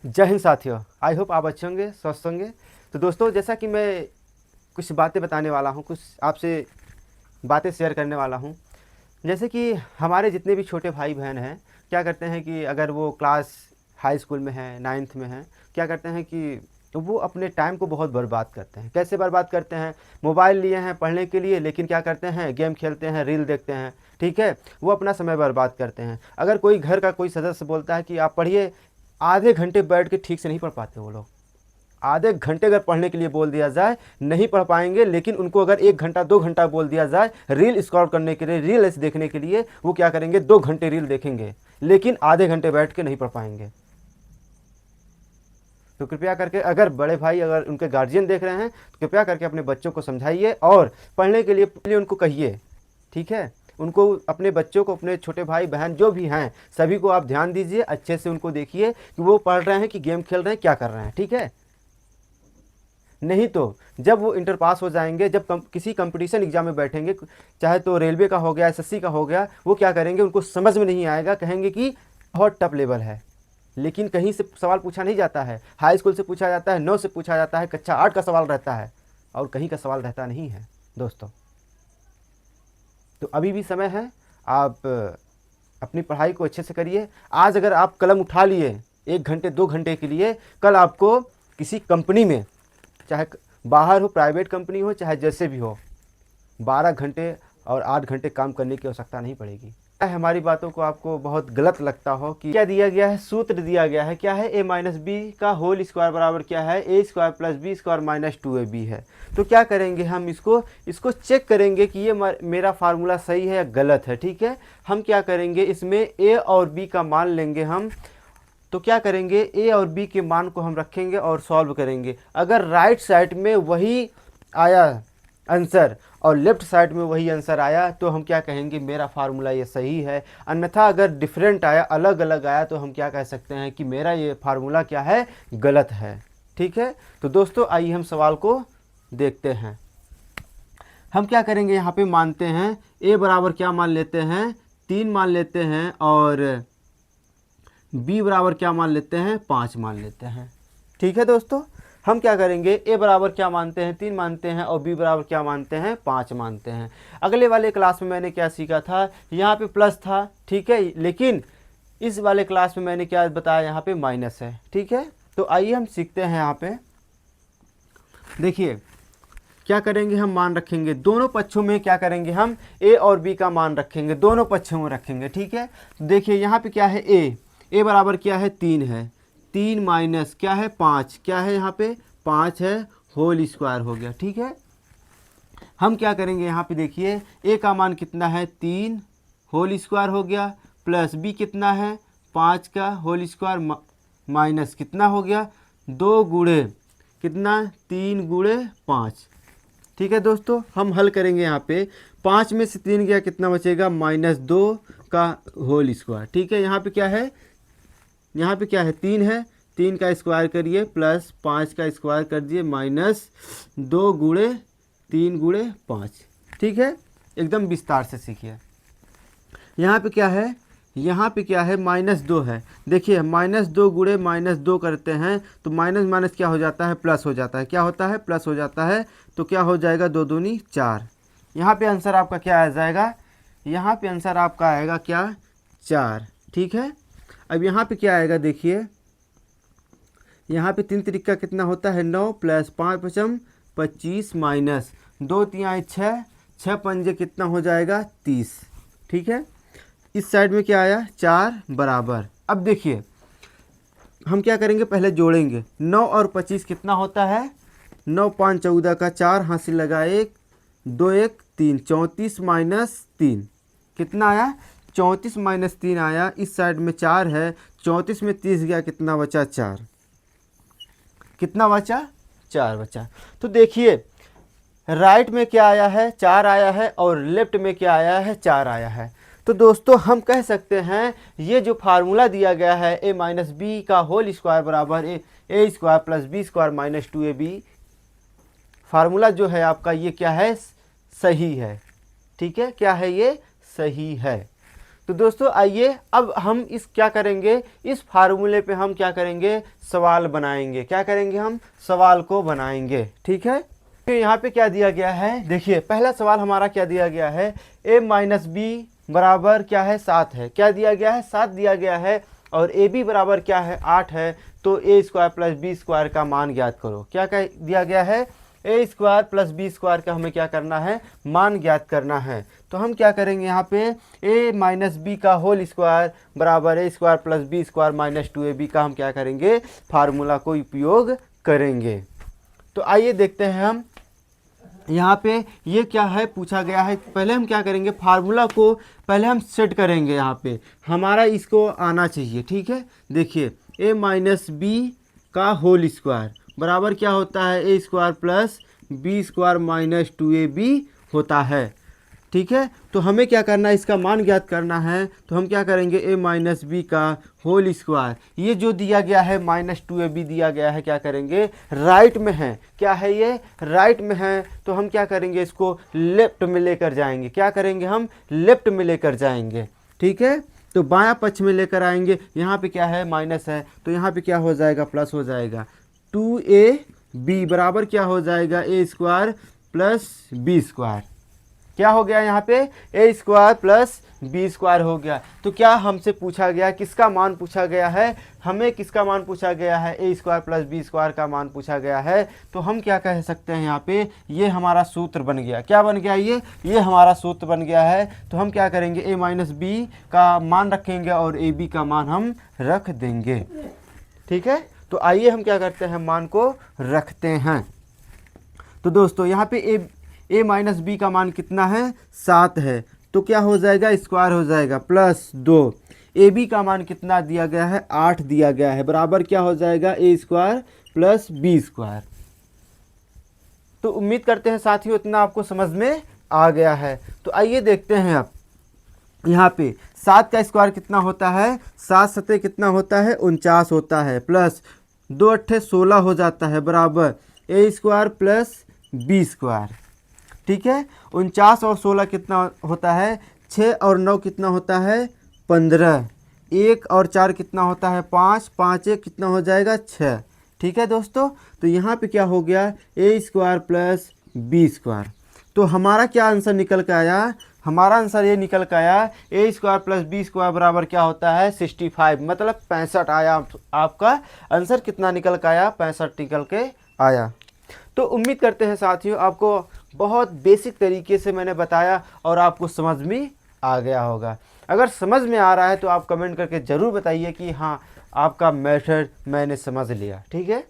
जय हिंद साथियों, I hope आप अच्छे होंगे, स्वस्थ होंगे। तो दोस्तों, जैसा कि मैं कुछ बातें बताने वाला हूँ, कुछ आपसे बातें शेयर करने वाला हूँ। जैसे कि हमारे जितने भी छोटे भाई बहन हैं, क्या करते हैं कि अगर वो क्लास हाई स्कूल में हैं, 9th में हैं, क्या करते हैं कि वो अपने टाइम को बहुत बर्बाद करते हैं। कैसे बर्बाद करते हैं? मोबाइल लिए हैं पढ़ने के लिए, लेकिन क्या करते हैं, गेम खेलते हैं, रील देखते हैं। ठीक है, वो अपना समय बर्बाद करते हैं। अगर कोई घर का कोई सदस्य बोलता है कि आप पढ़िए, आधे घंटे बैठ के ठीक से नहीं पढ़ पाते वो लोग। आधे घंटे अगर पढ़ने के लिए बोल दिया जाए, नहीं पढ़ पाएंगे। लेकिन उनको अगर 1 घंटा 2 घंटा बोल दिया जाए रील स्क्रॉल करने के लिए, रील देखने के लिए, वो क्या करेंगे, 2 घंटे रील देखेंगे, लेकिन आधे घंटे बैठ के नहीं पढ़ पाएंगे। तो कृपया करके, अगर बड़े भाई, अगर उनके गार्जियन देख रहे हैं, तो कृपया करके अपने बच्चों को समझाइए और पढ़ने के लिए उनको कहिए। ठीक है, उनको, अपने बच्चों को, अपने छोटे भाई बहन जो भी हैं, सभी को आप ध्यान दीजिए, अच्छे से उनको देखिए कि वो पढ़ रहे हैं कि गेम खेल रहे हैं, क्या कर रहे हैं। ठीक है, नहीं तो जब वो इंटर पास हो जाएंगे, जब किसी कंपटीशन एग्जाम में बैठेंगे, चाहे तो रेलवे का हो गया, एसएससी का हो गया, वो क्या करेंगे, उनको समझ में नहीं आएगा, कहेंगे कि बहुत टफ लेवल है। लेकिन कहीं से सवाल पूछा नहीं जाता है, हाई स्कूल से पूछा जाता है, 9 से पूछा जाता है, कक्षा 8 का सवाल रहता है, और कहीं का सवाल रहता नहीं है दोस्तों। तो अभी भी समय है, आप अपनी पढ़ाई को अच्छे से करिए। आज अगर आप कलम उठा लिए 1 घंटे 2 घंटे के लिए, कल आपको किसी कंपनी में, चाहे बाहर हो, प्राइवेट कंपनी हो, चाहे जैसे भी हो, 12 घंटे और 8 घंटे काम करने की आवश्यकता नहीं पड़ेगी। हमारी बातों को आपको बहुत गलत लगता हो कि क्या दिया गया है, सूत्र दिया गया है, क्या है, a माइनस बी का होल स्क्वायर बराबर क्या है, a square plus B square minus 2ab है। तो क्या करेंगे, हम इसको चेक करेंगे कि ये मेरा फार्मूला सही है या गलत है। ठीक है, हम क्या करेंगे, इसमें a और b का मान लेंगे हम। तो क्या करेंगे, a और b के मान को हम रखेंगे और सॉल्व करेंगे। अगर राइट साइड में वही आया आंसर और लेफ्ट साइड में वही आंसर आया, तो हम क्या कहेंगे, मेरा फार्मूला ये सही है। अन्यथा अगर डिफरेंट आया, अलग अलग आया, तो हम क्या कह सकते हैं कि मेरा ये फार्मूला क्या है, गलत है। ठीक है, तो दोस्तों आइए हम सवाल को देखते हैं। हम क्या करेंगे, यहाँ पे मानते हैं a बराबर क्या मान लेते हैं, 3 मान लेते हैं, और b बराबर क्या मान लेते हैं, 5 मान लेते हैं। ठीक है दोस्तों, हम क्या करेंगे, a बराबर क्या मानते हैं, 3 मानते हैं, और b बराबर क्या मानते हैं, 5 मानते हैं। अगले वाले क्लास में मैंने क्या सीखा था, यहाँ पे प्लस था। ठीक है, लेकिन इस वाले क्लास में मैंने क्या बताया, यहाँ पे माइनस है। ठीक है, तो आइए हम सीखते हैं। यहाँ पे देखिए क्या करेंगे, हम मान रखेंगे दोनों पक्षों में, क्या करेंगे, हम a और b का मान रखेंगे, दोनों पक्षों में रखेंगे। ठीक है, तो देखिए यहाँ पे क्या है, a बराबर क्या है, 3 है, 3 माइनस क्या है, 5, क्या है यहाँ पे, 5 है, होल स्क्वायर हो गया। ठीक है, हम क्या करेंगे, यहाँ पे देखिए a का मान कितना है, 3 होल स्क्वायर हो गया, प्लस b कितना है, 5 का होल स्क्वायर, माइनस कितना हो गया, 2 गुणे कितना, 3 गुणे 5। ठीक है दोस्तों, हम हल करेंगे। यहाँ पे 5 में से 3 गया, कितना बचेगा, -2 का होल स्क्वायर। ठीक है, यहाँ पे क्या है, यहाँ पे क्या है, 3 है, 3 का स्क्वायर करिए, प्लस 5 का स्क्वायर कर दिए, -2 गुणे 3 गुणे 5। ठीक है, एकदम विस्तार से सीखिए। यहाँ पे क्या है, यहाँ पे क्या है, -2 है। देखिए -2 गुणे -2 करते हैं, तो माइनस माइनस क्या हो जाता है, प्लस हो जाता है। क्या होता है, प्लस हो जाता है। तो क्या हो जाएगा, 2 दूनी 4। यहाँ पे आंसर आपका क्या आ जाएगा, यहाँ पे आंसर आपका आएगा क्या, 4। ठीक है, अब यहाँ पे क्या आएगा, देखिए यहाँ पे 3 त्रिका कितना होता है, 9 प्लस 5 पचम 25 माइनस 2 तिहाई 6, 6 पंजे कितना हो जाएगा, 30। ठीक है, इस साइड में क्या आया, 4 बराबर। अब देखिए हम क्या करेंगे, पहले जोड़ेंगे। 9 और 25 कितना होता है, 9 5 14 का 4, हासिल लगा 1, 2 1 3, 34 माइनस 3 कितना आया, 34 माइनस 3 आया। इस साइड में 4 है, 34 में 30 गया, कितना बचा, 4। कितना बचा, 4 बचा। तो देखिए राइट में क्या आया है, 4 आया है, और लेफ्ट में क्या आया है, 4 आया है। तो दोस्तों हम कह सकते हैं ये जो फार्मूला दिया गया है, a माइनस बी का होल स्क्वायर बराबर A square plus B square minus 2ab, formula जो है आपका, ये क्या है, सही है। ठीक है, क्या है, ये सही है। तो दोस्तों आइए अब हम इस क्या करेंगे, इस फार्मूले पे हम क्या करेंगे, सवाल बनाएंगे। क्या करेंगे, हम सवाल को बनाएंगे। ठीक है, तो यहाँ पे क्या दिया गया है, देखिए पहला सवाल हमारा क्या दिया गया है, a माइनस बी बराबर क्या है 7 है। क्या दिया गया है, 7 दिया गया है। और ए बी बराबर क्या है 8 है। तो ए स्क्वायर प्लस बी स्क्वायर का मान ज्ञात करो। क्या दिया गया है, A square plus B square का हमें क्या करना है, मान ज्ञात करना है। तो हम क्या करेंगे यहाँ पे, ए माइनस बी का होल स्क्वायर बराबर A square plus B square minus 2ab का हम क्या करेंगे, फार्मूला को उपयोग करेंगे। तो आइए देखते हैं हम यहाँ पे ये क्या है पूछा गया है। पहले हम क्या करेंगे, फार्मूला को पहले हम सेट करेंगे। यहाँ पे हमारा इसको आना चाहिए। ठीक है, देखिए ए माइनस बी का होल स्क्वायर बराबर क्या होता है, A square plus B square minus 2ab होता है। ठीक है, तो हमें क्या करना है, इसका मान ज्ञात करना है। तो हम क्या करेंगे, ए माइनस बी का होल स्क्वायर, ये जो दिया गया है माइनस 2ab दिया गया है, क्या करेंगे, राइट में है। क्या है ये, राइट में है। तो हम क्या करेंगे, इसको लेफ्ट में लेकर जाएंगे। क्या करेंगे, हम लेफ्ट में लेकर जाएंगे। ठीक है, तो बायां पक्ष में लेकर आएंगे। यहाँ पे क्या है, माइनस है, तो यहाँ पे क्या हो जाएगा, प्लस हो जाएगा। 2ab बराबर क्या हो जाएगा, ए स्क्वायर प्लस बी स्क्वायर। क्या हो गया यहाँ पे, ए स्क्वायर प्लस बी स्क्वायर हो गया। तो क्या हमसे पूछा गया, किसका मान पूछा गया है, हमें किसका मान पूछा गया है, A square plus B square का मान पूछा गया है। तो हम क्या कह सकते हैं यहाँ पे, ये हमारा सूत्र बन गया। क्या बन गया, ये हमारा सूत्र बन गया है। तो हम क्या करेंगे, ए माइनस बी का मान रखेंगे और ए बी का मान हम रख देंगे। ठीक है, तो आइए हम क्या करते हैं, मान को रखते हैं। तो दोस्तों यहाँ पे ए माइनस बी का मान कितना है, 7 है। तो क्या हो जाएगा, स्क्वायर हो जाएगा प्लस 2। ए बी का मान कितना दिया गया है, 8 दिया गया है, बराबर क्या हो जाएगा, ए स्क्वायर प्लस बी स्क्वायर। तो उम्मीद करते हैं साथियों इतना आपको समझ में आ गया है। तो आइए देखते हैं अब यहाँ पे 7 का स्क्वायर कितना होता है, 7 सते कितना होता है, 49 होता है, प्लस 2 अट्ठे 16 हो जाता है, बराबर A square plus B square. ठीक है, 49 और 16 कितना होता है, 6 और 9 कितना होता है, 15। 1 और 4 कितना होता है, 5। 5 1 कितना हो जाएगा, 6। ठीक है दोस्तों, तो यहाँ पे क्या हो गया, ए स्क्वायर प्लस बी स्क्वायर। तो हमारा क्या आंसर निकल के आया, हमारा आंसर ये निकल के आया, ए स्क्वायर प्लस बी स्क्वायर बराबर क्या होता है, 65, मतलब 65 आया। आपका आंसर कितना निकल के आया, 65 निकल के आया। तो उम्मीद करते हैं साथियों आपको बहुत बेसिक तरीके से मैंने बताया और आपको समझ में आ गया होगा। अगर समझ में आ रहा है तो आप कमेंट करके ज़रूर बताइए कि हाँ आपका मेथड मैंने समझ लिया। ठीक है।